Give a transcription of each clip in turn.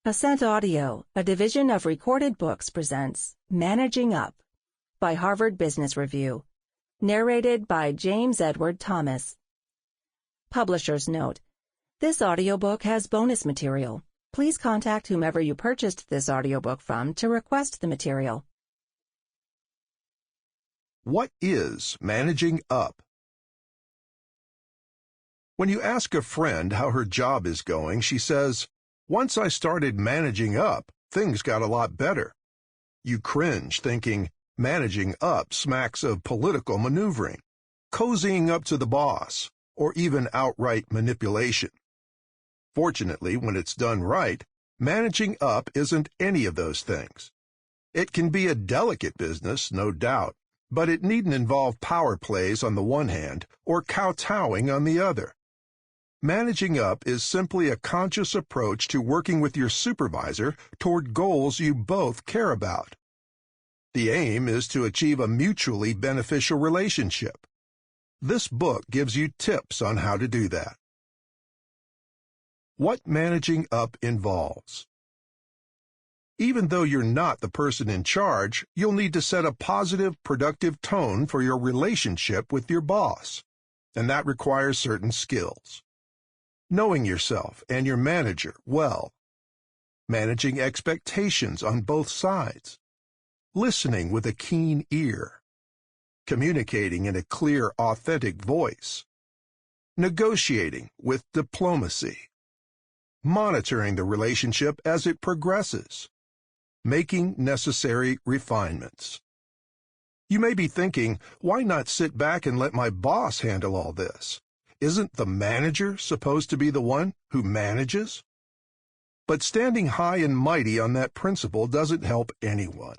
Ascent Audio, a division of Recorded Books, presents Managing Up by Harvard Business Review, narrated by James Edward Thomas. Publisher's note: this audiobook has bonus material. Please contact whomever you purchased this audiobook from to request the material. What is managing up? When you ask a friend how her job is going, she says, "Once I started managing up, things got a lot better." You cringe, thinking managing up smacks of political maneuvering, cozying up to the boss, or even outright manipulation. Fortunately, when it's done right, managing up isn't any of those things. It can be a delicate business, no doubt, but it needn't involve power plays on the one hand or kowtowing on the other. Managing up is simply a conscious approach to working with your supervisor toward goals you both care about. The aim is to achieve a mutually beneficial relationship. This book gives you tips on how to do that. What managing up involves. Even though you're not the person in charge, you'll need to set a positive, productive tone for your relationship with your boss, and that requires certain skills. Knowing yourself and your manager well, managing expectations on both sides, listening with a keen ear, communicating in a clear, authentic voice, negotiating with diplomacy, monitoring the relationship as it progresses, making necessary refinements. You may be thinking, why not sit back and let my boss handle all this? Isn't the manager supposed to be the one who manages? But standing high and mighty on that principle doesn't help anyone.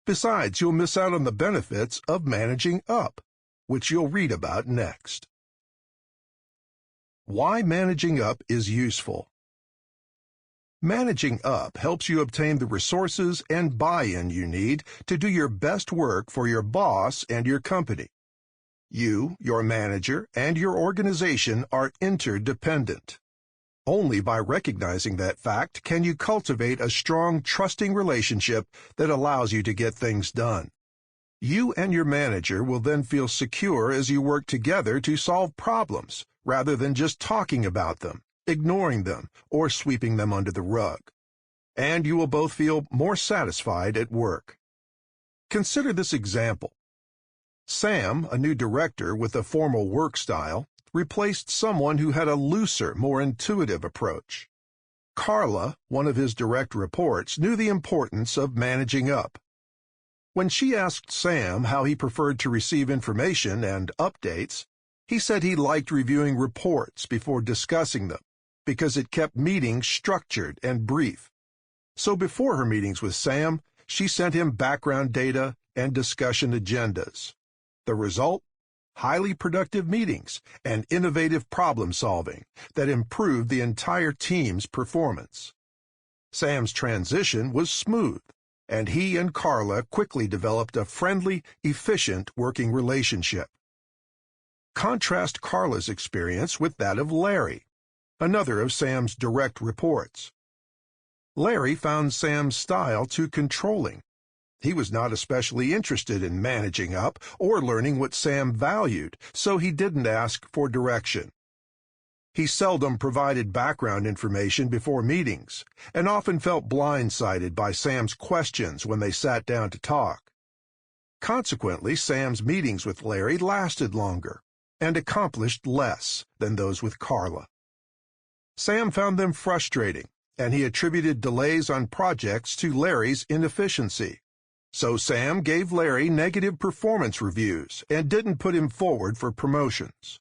Besides, you'll miss out on the benefits of managing up, which you'll read about next. Why managing up is useful. Managing up helps you obtain the resources and buy-in you need to do your best work for your boss and your company. You, your manager, and your organization are interdependent. Only by recognizing that fact can you cultivate a strong, trusting relationship that allows you to get things done. You and your manager will then feel secure as you work together to solve problems, rather than just talking about them, ignoring them, or sweeping them under the rug. And you will both feel more satisfied at work. Consider this example. Sam, a new director with a formal work style, replaced someone who had a looser, more intuitive approach. Carla, one of his direct reports, knew the importance of managing up. When she asked Sam how he preferred to receive information and updates, he said he liked reviewing reports before discussing them, because it kept meetings structured and brief. So before her meetings with Sam, she sent him background data and discussion agendas. The result? Highly productive meetings and innovative problem-solving that improved the entire team's performance. Sam's transition was smooth, and he and Carla quickly developed a friendly, efficient working relationship. Contrast Carla's experience with that of Larry, another of Sam's direct reports. Larry found Sam's style too controlling. He was not especially interested in managing up or learning what Sam valued, so he didn't ask for direction. He seldom provided background information before meetings, and often felt blindsided by Sam's questions when they sat down to talk. Consequently, Sam's meetings with Larry lasted longer and accomplished less than those with Carla. Sam found them frustrating, and he attributed delays on projects to Larry's inefficiency. So Sam gave Larry negative performance reviews and didn't put him forward for promotions.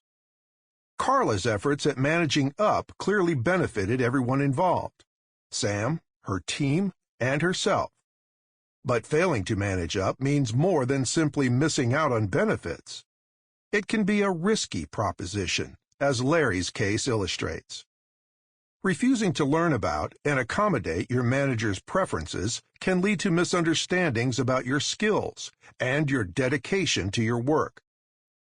Carla's efforts at managing up clearly benefited everyone involved: Sam, her team, and herself. But failing to manage up means more than simply missing out on benefits. It can be a risky proposition, as Larry's case illustrates. Refusing to learn about and accommodate your manager's preferences can lead to misunderstandings about your skills and your dedication to your work.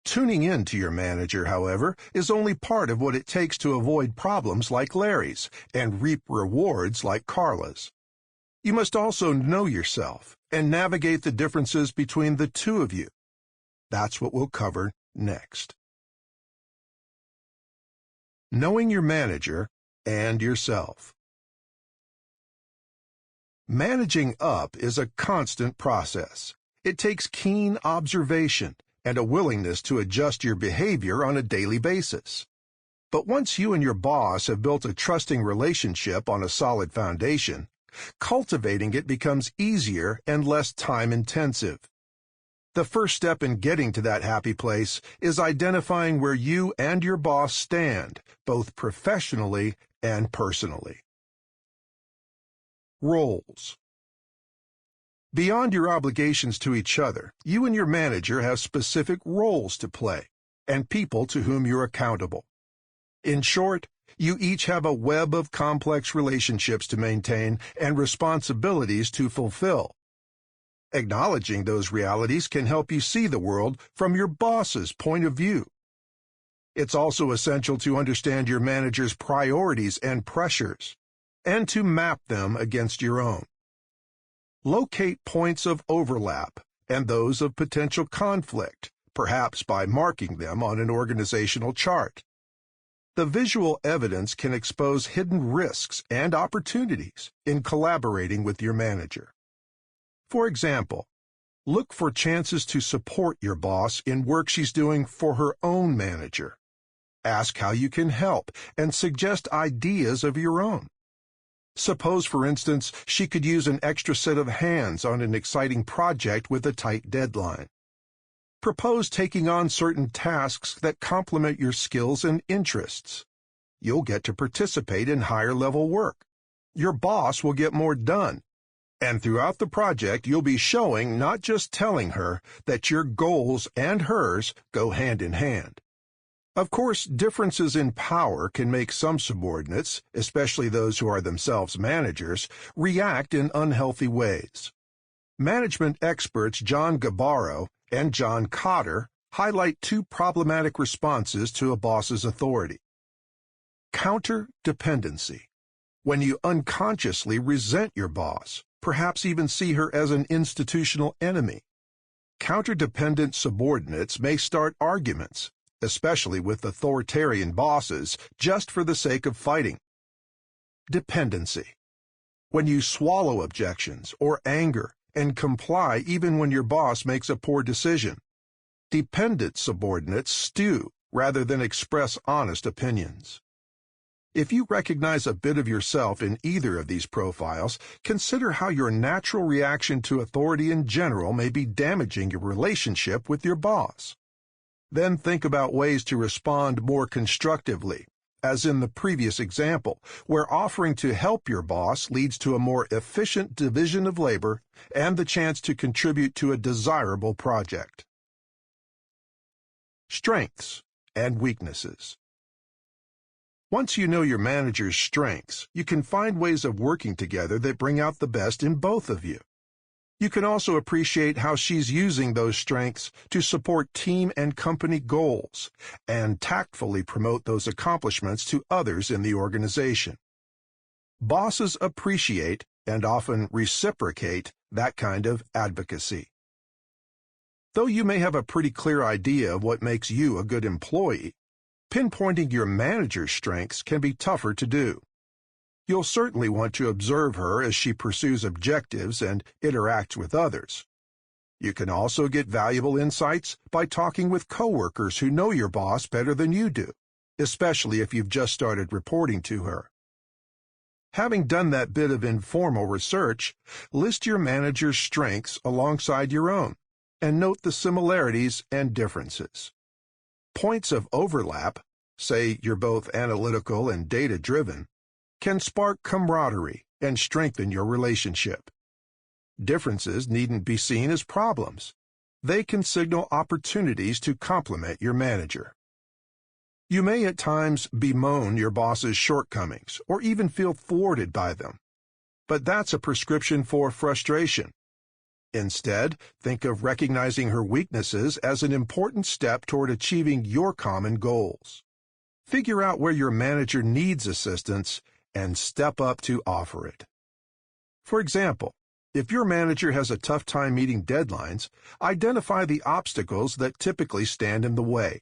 Tuning in to your manager, however, is only part of what it takes to avoid problems like Larry's and reap rewards like Carla's. You must also know yourself and navigate the differences between the two of you. That's what we'll cover next. Knowing your manager and yourself. Managing up is a constant process. It takes keen observation and a willingness to adjust your behavior on a daily basis. But once you and your boss have built a trusting relationship on a solid foundation, cultivating it becomes easier and less time-intensive. The first step in getting to that happy place is identifying where you and your boss stand, both professionally and personally. Roles. Beyond your obligations to each other, you and your manager have specific roles to play and people to whom you're accountable. In short, you each have a web of complex relationships to maintain and responsibilities to fulfill. Acknowledging those realities can help you see the world from your boss's point of view. It's also essential to understand your manager's priorities and pressures, and to map them against your own. Locate points of overlap and those of potential conflict, perhaps by marking them on an organizational chart. The visual evidence can expose hidden risks and opportunities in collaborating with your manager. For example, look for chances to support your boss in work she's doing for her own manager. Ask how you can help and suggest ideas of your own. Suppose, for instance, she could use an extra set of hands on an exciting project with a tight deadline. Propose taking on certain tasks that complement your skills and interests. You'll get to participate in higher-level work. Your boss will get more done. And throughout the project, you'll be showing, not just telling her, that your goals and hers go hand in hand. Of course, differences in power can make some subordinates, especially those who are themselves managers, react in unhealthy ways. Management experts John Gabbaro and John Cotter highlight two problematic responses to a boss's authority. Counter-dependency, when you unconsciously resent your boss, perhaps even see her as an institutional enemy. Counter-dependent subordinates may start arguments, especially with authoritarian bosses, just for the sake of fighting. Dependency, when you swallow objections or anger and comply even when your boss makes a poor decision. Dependent subordinates stew rather than express honest opinions. If you recognize a bit of yourself in either of these profiles, consider how your natural reaction to authority in general may be damaging your relationship with your boss. Then think about ways to respond more constructively, as in the previous example, where offering to help your boss leads to a more efficient division of labor and the chance to contribute to a desirable project. Strengths and weaknesses. Once you know your manager's strengths, you can find ways of working together that bring out the best in both of you. You can also appreciate how she's using those strengths to support team and company goals and tactfully promote those accomplishments to others in the organization. Bosses appreciate and often reciprocate that kind of advocacy. Though you may have a pretty clear idea of what makes you a good employee, pinpointing your manager's strengths can be tougher to do. You'll certainly want to observe her as she pursues objectives and interacts with others. You can also get valuable insights by talking with coworkers who know your boss better than you do, especially if you've just started reporting to her. Having done that bit of informal research, list your manager's strengths alongside your own, and note the similarities and differences. Points of overlap, say you're both analytical and data-driven, can spark camaraderie and strengthen your relationship. Differences needn't be seen as problems. They can signal opportunities to complement your manager. You may at times bemoan your boss's shortcomings or even feel thwarted by them. But that's a prescription for frustration. Instead, think of recognizing her weaknesses as an important step toward achieving your common goals. Figure out where your manager needs assistance and step up to offer it. For example, if your manager has a tough time meeting deadlines, identify the obstacles that typically stand in the way.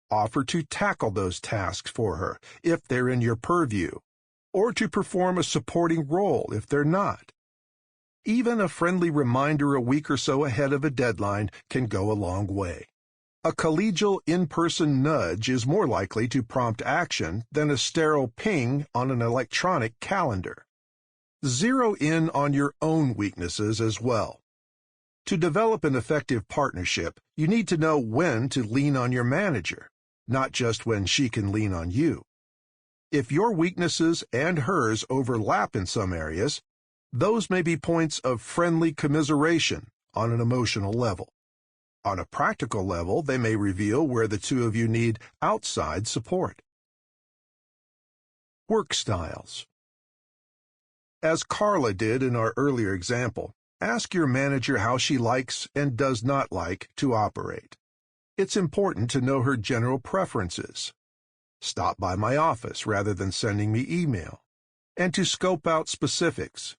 Offer to tackle those tasks for her if they're in your purview, or to perform a supporting role if they're not. Even a friendly reminder a week or so ahead of a deadline can go a long way. A collegial in-person nudge is more likely to prompt action than a sterile ping on an electronic calendar. Zero in on your own weaknesses as well. To develop an effective partnership, you need to know when to lean on your manager, not just when she can lean on you. If your weaknesses and hers overlap in some areas, those may be points of friendly commiseration on an emotional level. On a practical level, they may reveal where the two of you need outside support. Work styles. As Carla did in our earlier example, ask your manager how she likes and does not like to operate. It's important to know her general preferences. Stop by my office rather than sending me email, and to scope out specifics.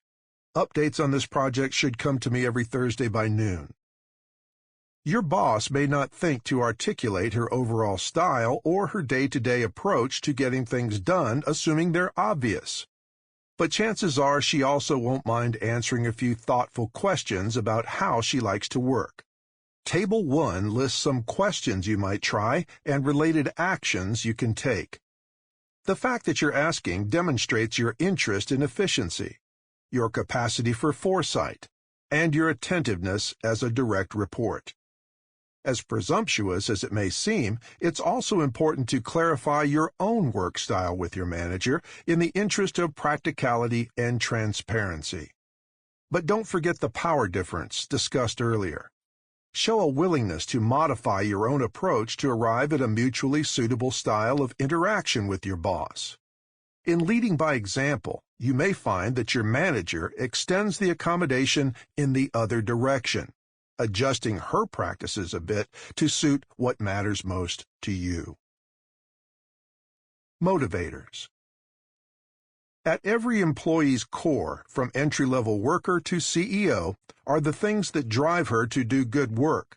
Updates on this project should come to me every Thursday by noon. Your boss may not think to articulate her overall style or her day-to-day approach to getting things done, assuming they're obvious. But chances are she also won't mind answering a few thoughtful questions about how she likes to work. Table 1 lists some questions you might try and related actions you can take. The fact that you're asking demonstrates your interest in efficiency, your capacity for foresight, and your attentiveness as a direct report. As presumptuous as it may seem, it's also important to clarify your own work style with your manager in the interest of practicality and transparency. But don't forget the power difference discussed earlier. Show a willingness to modify your own approach to arrive at a mutually suitable style of interaction with your boss. In leading by example, you may find that your manager extends the accommodation in the other direction, adjusting her practices a bit to suit what matters most to you. Motivators. At every employee's core, from entry-level worker to CEO, are the things that drive her to do good work.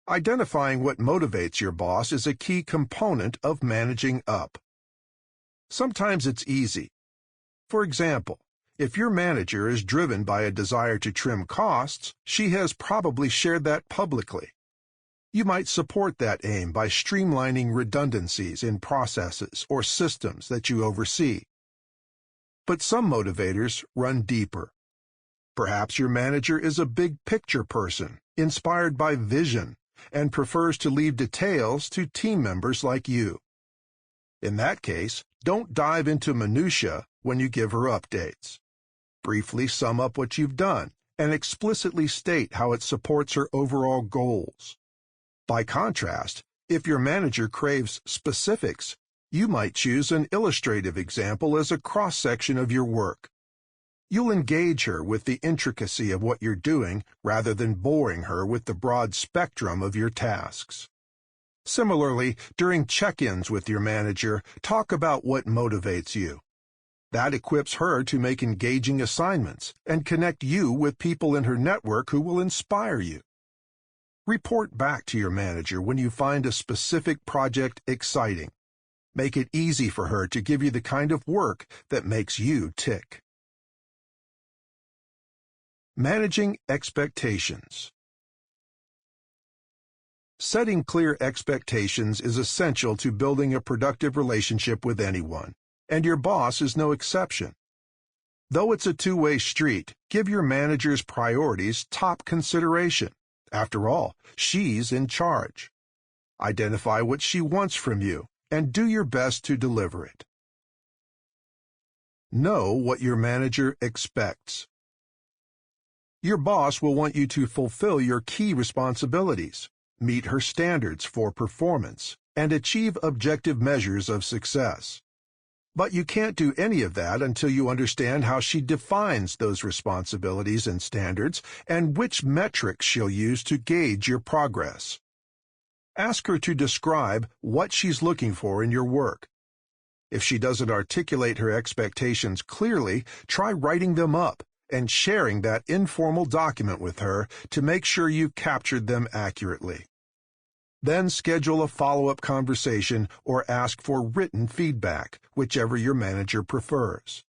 Identifying what motivates your boss is a key component of managing up. Sometimes it's easy. For example, if your manager is driven by a desire to trim costs, she has probably shared that publicly. You might support that aim by streamlining redundancies in processes or systems that you oversee. But some motivators run deeper. Perhaps your manager is a big-picture person, inspired by vision, and prefers to leave details to team members like you. In that case, don't dive into minutiae when you give her updates. Briefly sum up what you've done and explicitly state how it supports her overall goals. By contrast, if your manager craves specifics, you might choose an illustrative example as a cross-section of your work. You'll engage her with the intricacy of what you're doing rather than boring her with the broad spectrum of your tasks. Similarly, during check-ins with your manager, talk about what motivates you. That equips her to make engaging assignments and connect you with people in her network who will inspire you. Report back to your manager when you find a specific project exciting. Make it easy for her to give you the kind of work that makes you tick. Managing expectations. Setting clear expectations is essential to building a productive relationship with anyone, and your boss is no exception. Though it's a two-way street, give your manager's priorities top consideration. After all, she's in charge. Identify what she wants from you, and do your best to deliver it. Know what your manager expects. Your boss will want you to fulfill your key responsibilities, meet her standards for performance, and achieve objective measures of success. But you can't do any of that until you understand how she defines those responsibilities and standards and which metrics she'll use to gauge your progress. Ask her to describe what she's looking for in your work. If she doesn't articulate her expectations clearly, try writing them up and sharing that informal document with her to make sure you captured them accurately. Then schedule a follow-up conversation or ask for written feedback, whichever your manager prefers.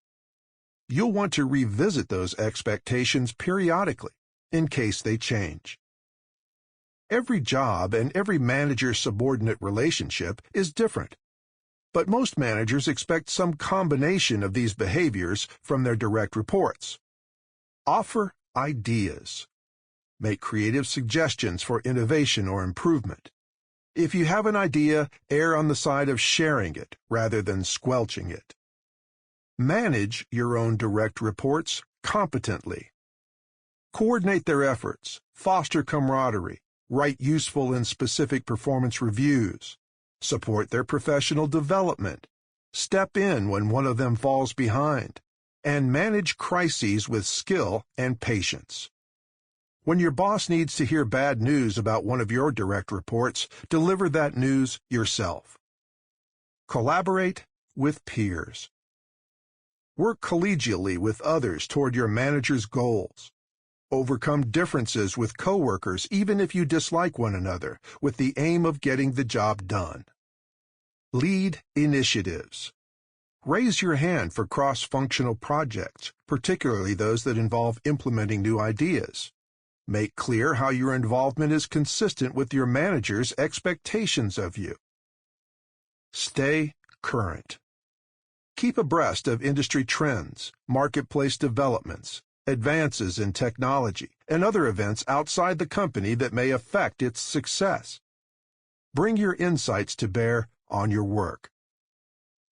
You'll want to revisit those expectations periodically, in case they change. Every job and every manager-subordinate relationship is different, but most managers expect some combination of these behaviors from their direct reports. Offer ideas. Make creative suggestions for innovation or improvement. If you have an idea, err on the side of sharing it rather than squelching it. Manage your own direct reports competently. Coordinate their efforts, foster camaraderie, write useful and specific performance reviews, support their professional development, step in when one of them falls behind, and manage crises with skill and patience. When your boss needs to hear bad news about one of your direct reports, deliver that news yourself. Collaborate with peers. Work collegially with others toward your manager's goals. Overcome differences with coworkers even if you dislike one another, with the aim of getting the job done. Lead initiatives. Raise your hand for cross-functional projects, particularly those that involve implementing new ideas. Make clear how your involvement is consistent with your manager's expectations of you. Stay current. Keep abreast of industry trends, marketplace developments, advances in technology, and other events outside the company that may affect its success. Bring your insights to bear on your work.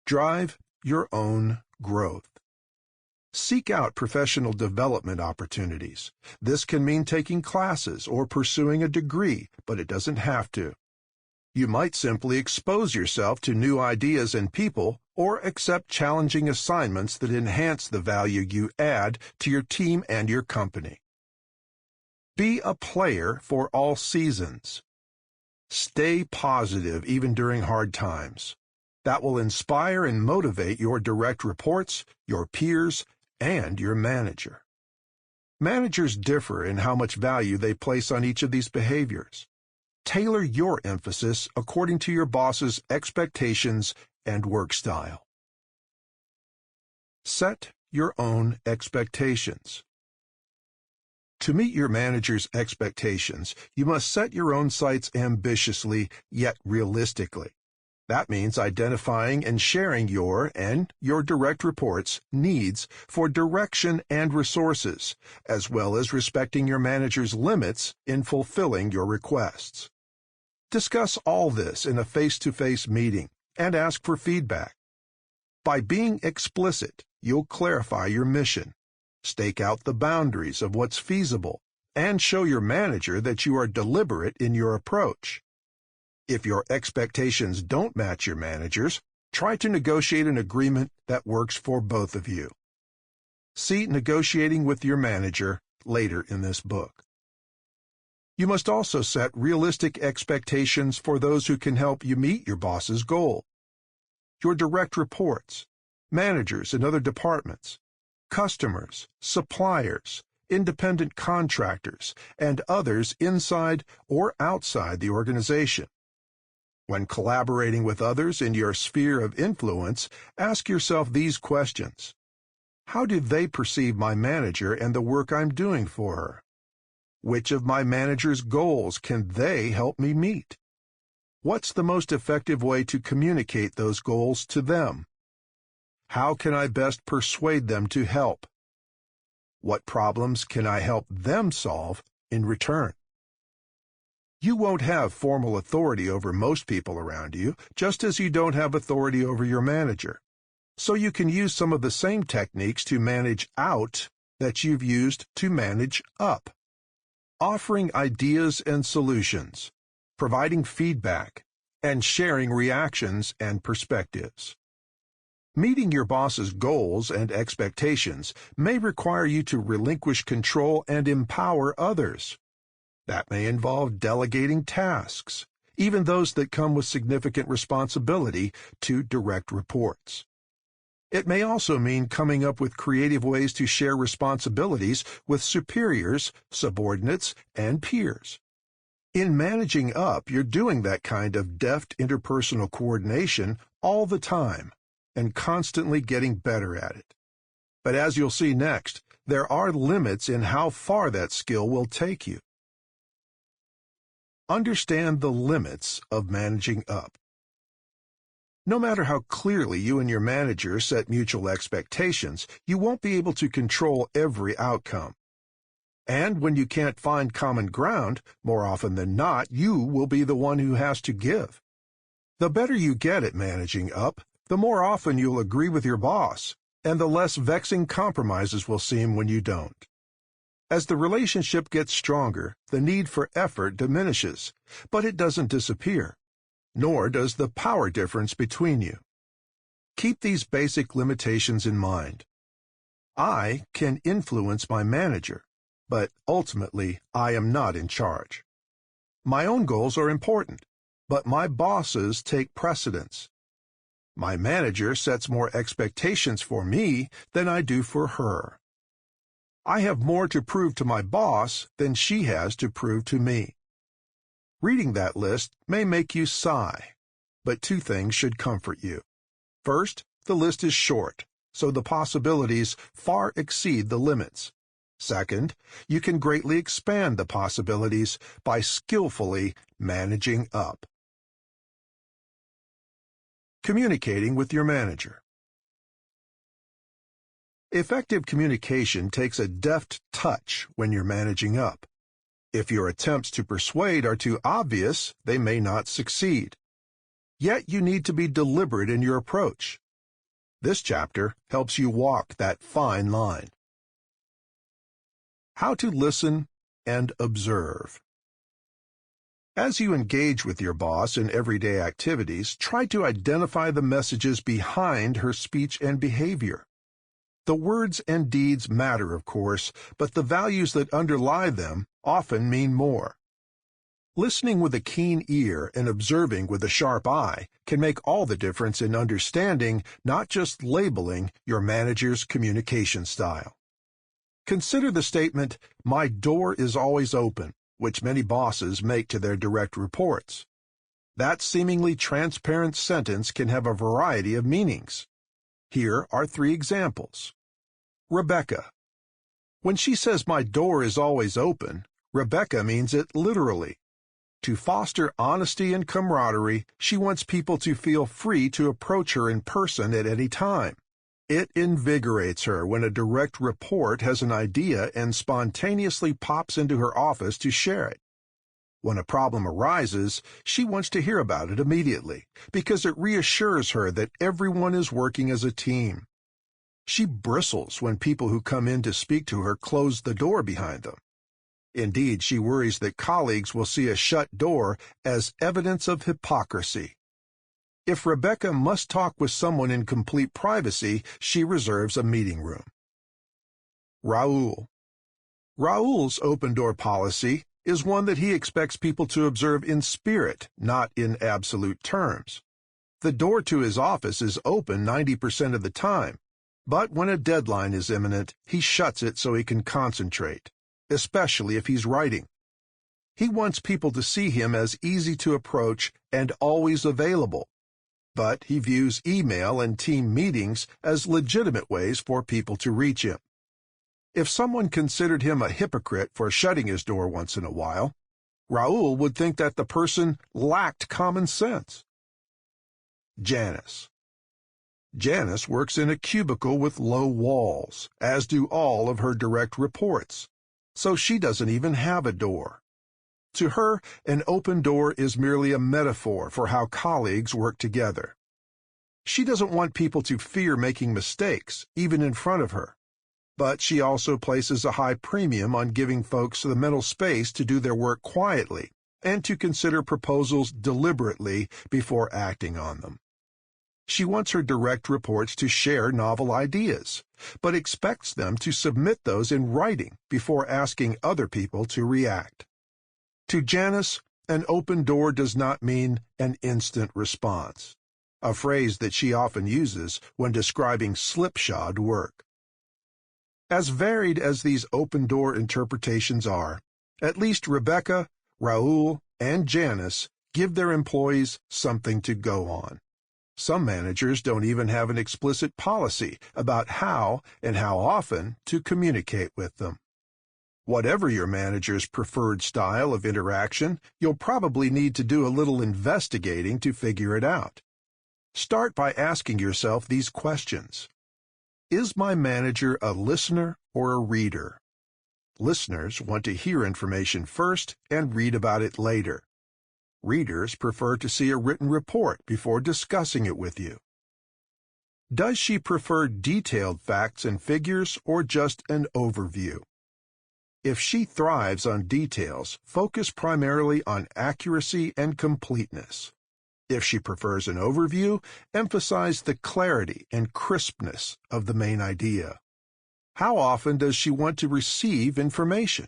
Drive your own growth. Seek out professional development opportunities. This can mean taking classes or pursuing a degree, but it doesn't have to. You might simply expose yourself to new ideas and people or accept challenging assignments that enhance the value you add to your team and your company. Be a player for all seasons. Stay positive even during hard times. That will inspire and motivate your direct reports, your peers, and your manager. Managers differ in how much value they place on each of these behaviors. Tailor your emphasis according to your boss's expectations and work style. Set your own expectations. To meet your manager's expectations, you must set your own sights ambitiously yet realistically. That means identifying and sharing your and your direct reports' needs for direction and resources, as well as respecting your manager's limits in fulfilling your requests. Discuss all this in a face-to-face meeting and ask for feedback. By being explicit, you'll clarify your mission, stake out the boundaries of what's feasible, and show your manager that you are deliberate in your approach. If your expectations don't match your manager's, try to negotiate an agreement that works for both of you. See Negotiating with Your Manager later in this book. You must also set realistic expectations for those who can help you meet your boss's goal. Your direct reports, managers in other departments, customers, suppliers, independent contractors, and others inside or outside the organization. When collaborating with others in your sphere of influence, ask yourself these questions. How do they perceive my manager and the work I'm doing for her? Which of my manager's goals can they help me meet? What's the most effective way to communicate those goals to them? How can I best persuade them to help? What problems can I help them solve in return? You won't have formal authority over most people around you, just as you don't have authority over your manager. So you can use some of the same techniques to manage out that you've used to manage up. Offering ideas and solutions, providing feedback, and sharing reactions and perspectives. Meeting your boss's goals and expectations may require you to relinquish control and empower others. That may involve delegating tasks, even those that come with significant responsibility, to direct reports. It may also mean coming up with creative ways to share responsibilities with superiors, subordinates, and peers. In managing up, you're doing that kind of deft interpersonal coordination all the time and constantly getting better at it. But as you'll see next, there are limits in how far that skill will take you. Understand the limits of managing up. No matter how clearly you and your manager set mutual expectations, you won't be able to control every outcome. And when you can't find common ground, more often than not, you will be the one who has to give. The better you get at managing up, the more often you'll agree with your boss, and the less vexing compromises will seem when you don't. As the relationship gets stronger, the need for effort diminishes, but it doesn't disappear, nor does the power difference between you. Keep these basic limitations in mind. I can influence my manager, but ultimately I am not in charge. My own goals are important, but my bosses take precedence. My manager sets more expectations for me than I do for her. I have more to prove to my boss than she has to prove to me. Reading that list may make you sigh, but two things should comfort you. First, the list is short, so the possibilities far exceed the limits. Second, you can greatly expand the possibilities by skillfully managing up. Communicating with your manager. Effective communication takes a deft touch when you're managing up. If your attempts to persuade are too obvious, they may not succeed. Yet you need to be deliberate in your approach. This chapter helps you walk that fine line. How to listen and observe. As you engage with your boss in everyday activities, try to identify the messages behind her speech and behavior. The words and deeds matter, of course, but the values that underlie them often mean more. Listening with a keen ear and observing with a sharp eye can make all the difference in understanding, not just labeling, your manager's communication style. Consider the statement, "My door is always open," which many bosses make to their direct reports. That seemingly transparent sentence can have a variety of meanings. Here are three examples. Rebecca. When she says, "My door is always open," Rebecca means it literally. To foster honesty and camaraderie, she wants people to feel free to approach her in person at any time. It invigorates her when a direct report has an idea and spontaneously pops into her office to share it. When a problem arises, she wants to hear about it immediately, because it reassures her that everyone is working as a team. She bristles when people who come in to speak to her close the door behind them. Indeed, she worries that colleagues will see a shut door as evidence of hypocrisy. If Rebecca must talk with someone in complete privacy, she reserves a meeting room. Raoul. Raoul's open-door policy is one that he expects people to observe in spirit, not in absolute terms. The door to his office is open 90% of the time, but when a deadline is imminent, he shuts it so he can concentrate, especially if he's writing. He wants people to see him as easy to approach and always available, but he views email and team meetings as legitimate ways for people to reach him. If someone considered him a hypocrite for shutting his door once in a while, Raoul would think that the person lacked common sense. Janice. Janice works in a cubicle with low walls, as do all of her direct reports, so she doesn't even have a door. To her, an open door is merely a metaphor for how colleagues work together. She doesn't want people to fear making mistakes, even in front of her. But she also places a high premium on giving folks the mental space to do their work quietly and to consider proposals deliberately before acting on them. She wants her direct reports to share novel ideas, but expects them to submit those in writing before asking other people to react. To Janice, an open door does not mean an instant response, a phrase that she often uses when describing slipshod work. As varied as these open-door interpretations are, at least Rebecca, Raoul, and Janice give their employees something to go on. Some managers don't even have an explicit policy about how and how often to communicate with them. Whatever your manager's preferred style of interaction, you'll probably need to do a little investigating to figure it out. Start by asking yourself these questions. Is my manager a listener or a reader? Listeners want to hear information first and read about it later. Readers prefer to see a written report before discussing it with you. Does she prefer detailed facts and figures or just an overview? If she thrives on details, focus primarily on accuracy and completeness. If she prefers an overview, emphasize the clarity and crispness of the main idea. How often does she want to receive information?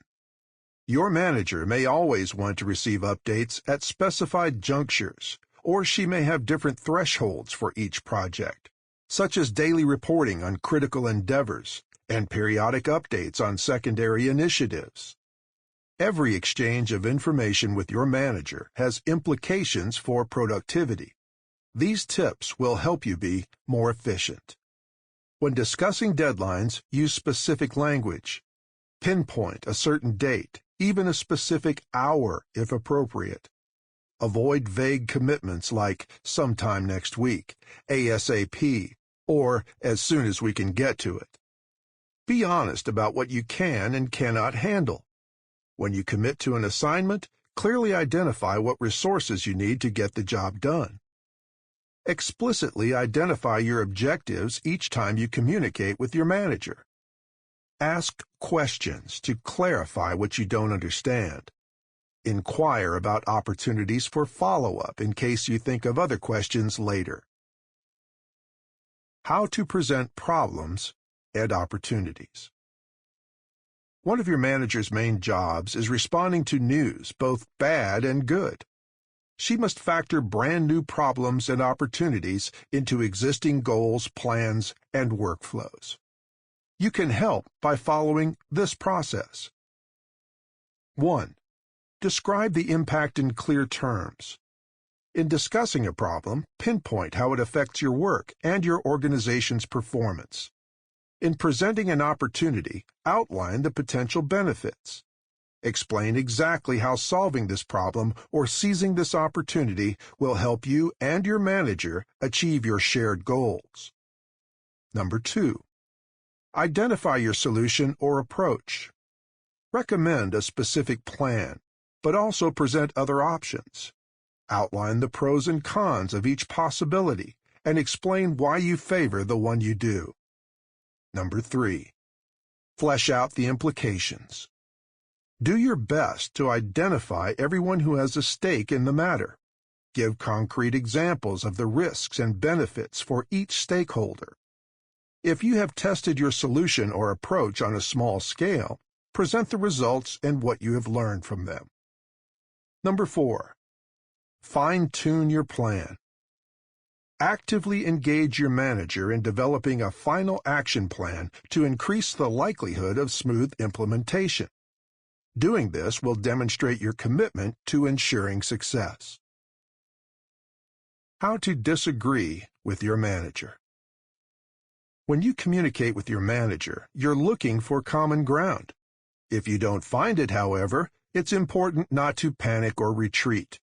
Your manager may always want to receive updates at specified junctures, or she may have different thresholds for each project, such as daily reporting on critical endeavors and periodic updates on secondary initiatives. Every exchange of information with your manager has implications for productivity. These tips will help you be more efficient. When discussing deadlines, use specific language. Pinpoint a certain date, even a specific hour if appropriate. Avoid vague commitments like sometime next week, ASAP, or as soon as we can get to it. Be honest about what you can and cannot handle. When you commit to an assignment, clearly identify what resources you need to get the job done. Explicitly identify your objectives each time you communicate with your manager. Ask questions to clarify what you don't understand. Inquire about opportunities for follow-up in case you think of other questions later. How to present problems and opportunities. One of your manager's main jobs is responding to news, both bad and good. She must factor brand new problems and opportunities into existing goals, plans, and workflows. You can help by following this process. 1. Describe the impact in clear terms. In discussing a problem, pinpoint how it affects your work and your organization's performance. In presenting an opportunity, outline the potential benefits. Explain exactly how solving this problem or seizing this opportunity will help you and your manager achieve your shared goals. Number 2. Identify your solution or approach. Recommend a specific plan, but also present other options. Outline the pros and cons of each possibility and explain why you favor the one you do. Number 3. Flesh out the implications. Do your best to identify everyone who has a stake in the matter. Give concrete examples of the risks and benefits for each stakeholder. If you have tested your solution or approach on a small scale, present the results and what you have learned from them. Number 4. Fine-tune your plan. Actively engage your manager in developing a final action plan to increase the likelihood of smooth implementation. Doing this will demonstrate your commitment to ensuring success. How to disagree with your manager. When you communicate with your manager, you're looking for common ground. If you don't find it, however, it's important not to panic or retreat.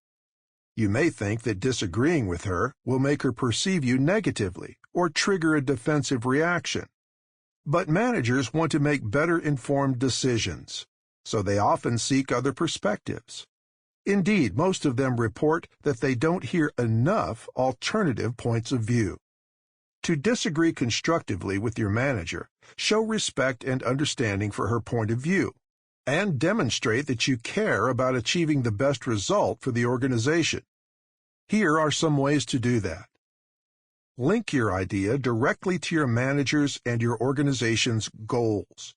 You may think that disagreeing with her will make her perceive you negatively or trigger a defensive reaction. But managers want to make better informed decisions, so they often seek other perspectives. Indeed, most of them report that they don't hear enough alternative points of view. To disagree constructively with your manager, show respect and understanding for her point of view, and demonstrate that you care about achieving the best result for the organization. Here are some ways to do that. Link your idea directly to your manager's and your organization's goals.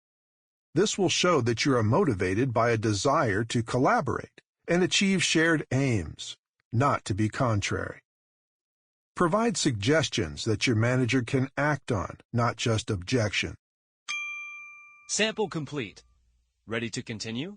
This will show that you are motivated by a desire to collaborate and achieve shared aims, not to be contrary. Provide suggestions that your manager can act on, not just objection. Sample complete. Ready to continue?